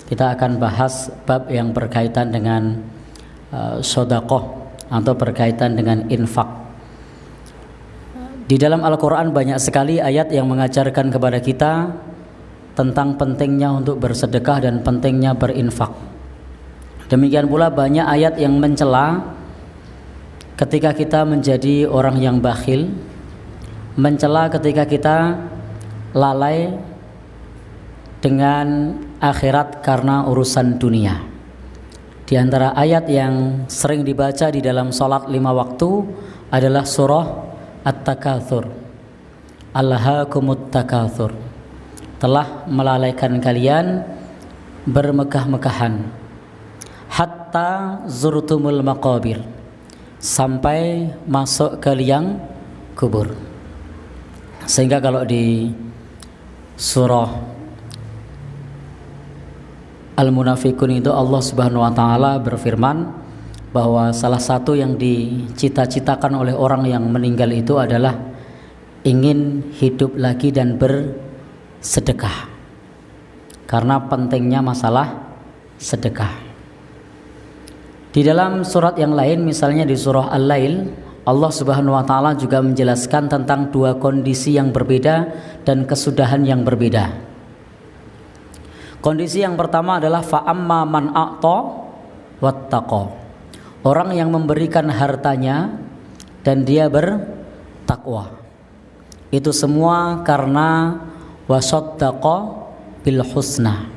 Kita akan bahas bab yang berkaitan dengan sedekah atau berkaitan dengan infak. Di dalam Al-Quran banyak sekali ayat yang mengajarkan kepada kita tentang pentingnya untuk bersedekah dan pentingnya berinfak. Demikian pula banyak ayat yang mencela ketika kita menjadi orang yang bakhil, mencela ketika kita lalai dengan akhirat karena urusan dunia. Di antara ayat yang sering dibaca di dalam sholat 5 waktu adalah surah At-Takatsur. Alhaakumut takatsur. Telah melalaikan kalian bermegah-megahan hatta zurtumul maqabir, sampai masuk ke liang kubur. Sehingga kalau di surah Al-Munafiqun itu Allah Subhanahu wa taala berfirman bahwa salah satu yang dicita-citakan oleh orang yang meninggal itu adalah ingin hidup lagi dan bersedekah. Karena pentingnya masalah sedekah. Di dalam surat yang lain, misalnya di surah Al-Lail, Allah Subhanahu wa taala juga menjelaskan tentang dua kondisi yang berbeda dan kesudahan yang berbeda. Kondisi yang pertama adalah fa'amma man a'ta wattaqa. Orang yang memberikan hartanya dan dia bertakwa. Itu semua karena wasaddaqa bil husna.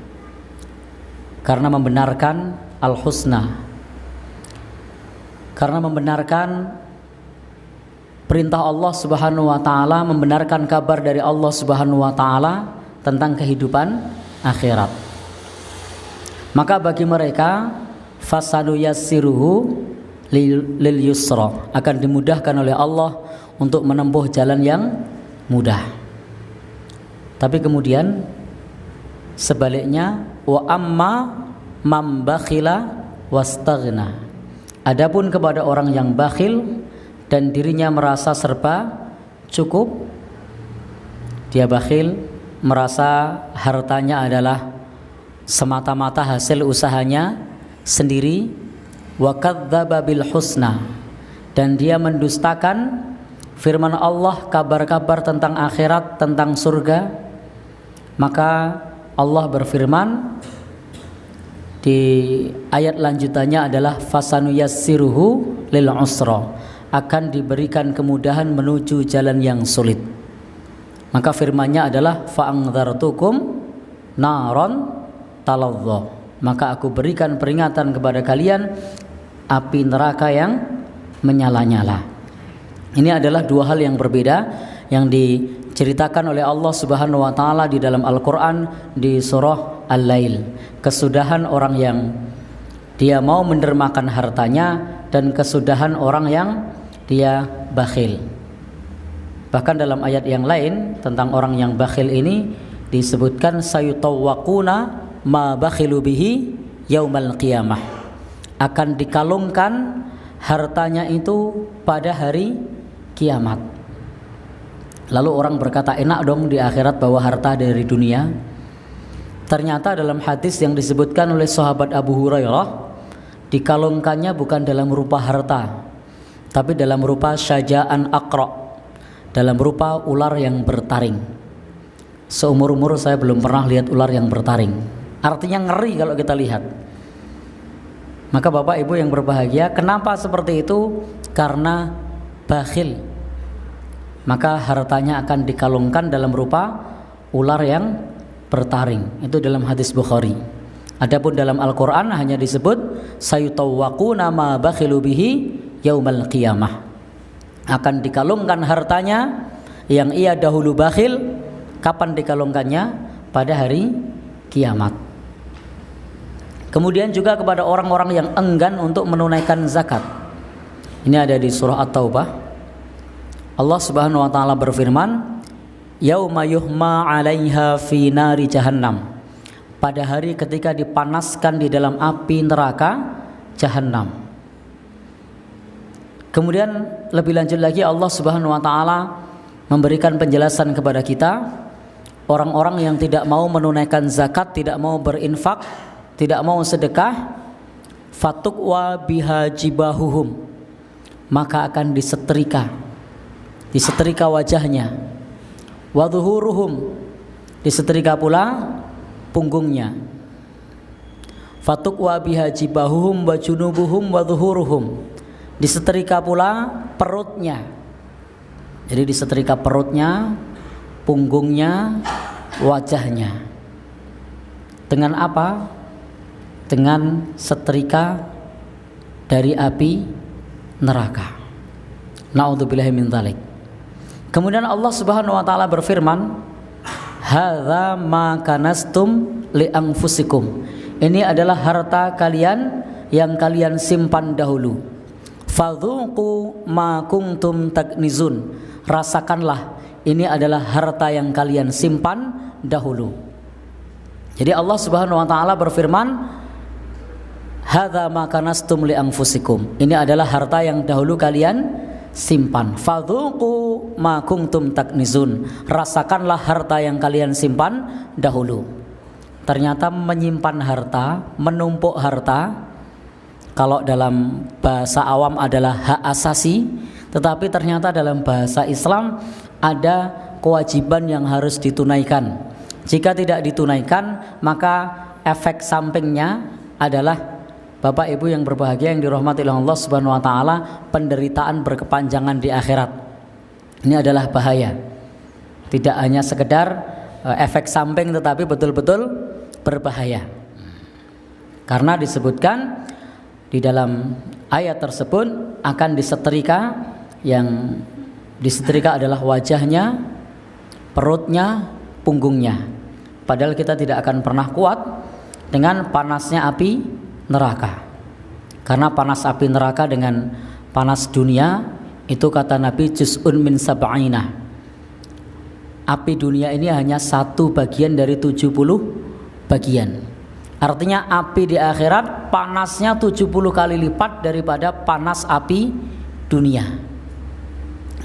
Karena membenarkan al-husna. Karena membenarkan perintah Allah Subhanahu wa taala, membenarkan kabar dari Allah Subhanahu wa taala tentang kehidupan akhirat. Maka bagi mereka fasanuyassiruhu lil yusra, akan dimudahkan oleh Allah untuk menempuh jalan yang mudah. Tapi kemudian sebaliknya, wa amma man bakhila wastaghna. Adapun kepada orang yang bakhil dan dirinya merasa serba cukup, dia bakhil, merasa hartanya adalah semata-mata hasil usahanya sendiri, wa kadzdzaba bil husna, dan dia mendustakan firman Allah, kabar-kabar tentang akhirat, tentang surga. Maka Allah berfirman di ayat lanjutannya adalah fasanuyassiruhu lil usra, akan diberikan kemudahan menuju jalan yang sulit. Maka firman-Nya adalah fa'angdzartukum naron taladzza, maka aku berikan peringatan kepada kalian api neraka yang menyala-nyala. Ini adalah dua hal yang berbeda yang diceritakan oleh Allah Subhanahu wa taala di dalam Al-Qur'an di surah Al-Lail. Kesudahan orang yang dia mau mendermakan hartanya dan kesudahan orang yang dia bakhil. Bahkan dalam ayat yang lain tentang orang yang bakhil ini disebutkan sayutawwaquna ma bakhilu bihi yaumal qiyamah, akan dikalungkan hartanya itu pada hari kiamat. Lalu orang berkata, enak dong di akhirat bawa harta dari dunia. Ternyata dalam hadis yang disebutkan oleh sahabat Abu Hurairah, dikalungkannya bukan dalam rupa harta, tapi dalam rupa syaja'an aqra, dalam rupa ular yang bertaring. Seumur-umur saya belum pernah lihat ular yang bertaring. Artinya ngeri kalau kita lihat. Maka Bapak Ibu yang berbahagia, kenapa seperti itu? Karena bakhil. Maka hartanya akan dikalungkan dalam rupa ular yang bertaring. Itu dalam hadis Bukhari. Adapun dalam Al-Quran hanya disebut sayutawwaquna ma bakhilu bihi yaumal qiyamah, akan dikalungkan hartanya yang ia dahulu bakhil. Kapan dikalungkannya? Pada hari kiamat. Kemudian juga kepada orang-orang yang enggan untuk menunaikan zakat. Ini ada di surah At-Taubah. Allah Subhanahu wa taala berfirman, yauma yuhma 'alaiha fi nari jahannam, pada hari ketika dipanaskan di dalam api neraka Jahannam. Kemudian lebih lanjut lagi Allah Subhanahu wa taala memberikan penjelasan kepada kita, orang-orang yang tidak mau menunaikan zakat, tidak mau berinfak, tidak mau sedekah, fatukwa biha jibahuhum, maka akan disetrika wajahnya, wadhuhuruhum, disetrika pula punggungnya. Fatukwa biha jibahuhum wa junubuhum wadhuhuruhum, disetrika pula perutnya. Jadi disetrika perutnya, punggungnya, wajahnya. Dengan apa? Dengan setrika dari api neraka. Na'udzubillahi min dzalik. Kemudian Allah Subhanahu wa taala berfirman, "Hadza ma kanastum li anfusikum." Ini adalah harta kalian yang kalian simpan dahulu. Fadzuqu ma kuntum taknizun. Rasakanlah, ini adalah harta yang kalian simpan dahulu. Jadi Allah Subhanahu wa taala berfirman, hadza ma kanastum li anfusikum. Ini adalah harta yang dahulu kalian simpan. Fadzuqu ma kuntum taknizun. Rasakanlah harta yang kalian simpan dahulu. Ternyata menyimpan harta, menumpuk harta, kalau dalam bahasa awam adalah hak asasi, tetapi ternyata dalam bahasa Islam ada kewajiban yang harus ditunaikan. Jika tidak ditunaikan, maka efek sampingnya adalah, Bapak Ibu yang berbahagia yang dirahmati oleh Allah Subhanahu wa taala, penderitaan berkepanjangan di akhirat. Ini adalah bahaya. Tidak hanya sekedar efek samping, tetapi betul-betul berbahaya. Karena disebutkan di dalam ayat tersebut akan disetrika, yang disetrika adalah wajahnya, perutnya, punggungnya. Padahal kita tidak akan pernah kuat dengan panasnya api neraka. Karena panas api neraka dengan panas dunia itu, kata Nabi, juz'un min sab'ina. Api dunia ini hanya 1 bagian dari 70 bagian. Artinya api di akhirat panasnya 70 kali lipat daripada panas api dunia.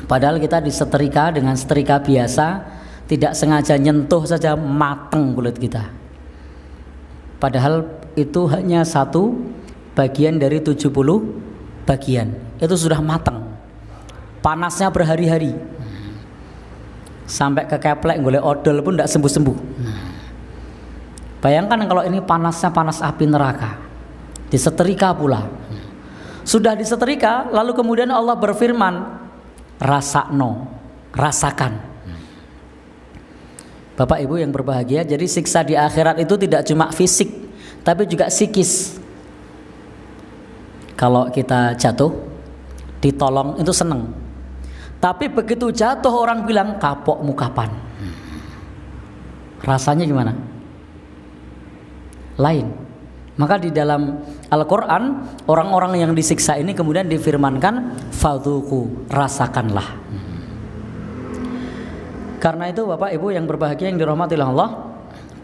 Padahal kita disetrika dengan setrika biasa, tidak sengaja nyentuh saja mateng kulit kita. Padahal itu hanya 1 bagian dari 70 bagian. Itu sudah mateng. Panasnya berhari-hari. Sampai kekeplek golek odol pun tidak sembuh-sembuh. Bayangkan kalau ini panasnya panas api neraka. Disetrika pula. Sudah disetrika, lalu kemudian Allah berfirman, rasakno, rasakan. Bapak Ibu yang berbahagia, jadi siksa di akhirat itu tidak cuma fisik, tapi juga psikis. Kalau kita jatuh, ditolong itu seneng. Tapi begitu jatuh orang bilang, kapokmu kapan? Rasanya gimana? Lain. Maka di dalam Al-Quran, orang-orang yang disiksa ini kemudian difirmankan, fadzuqu, rasakanlah. Karena itu Bapak Ibu yang berbahagia yang dirahmati oleh Allah,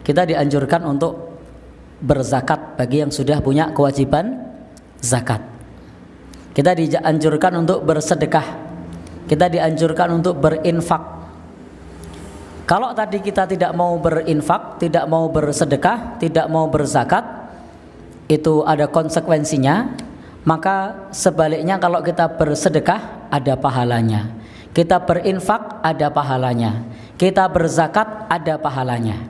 kita dianjurkan untuk berzakat bagi yang sudah punya kewajiban zakat. Kita dianjurkan untuk bersedekah. Kita dianjurkan untuk berinfak. Kalau tadi kita tidak mau berinfak, tidak mau bersedekah, tidak mau berzakat, itu ada konsekuensinya. Maka sebaliknya, kalau kita bersedekah ada pahalanya, kita berinfak ada pahalanya, kita berzakat ada pahalanya.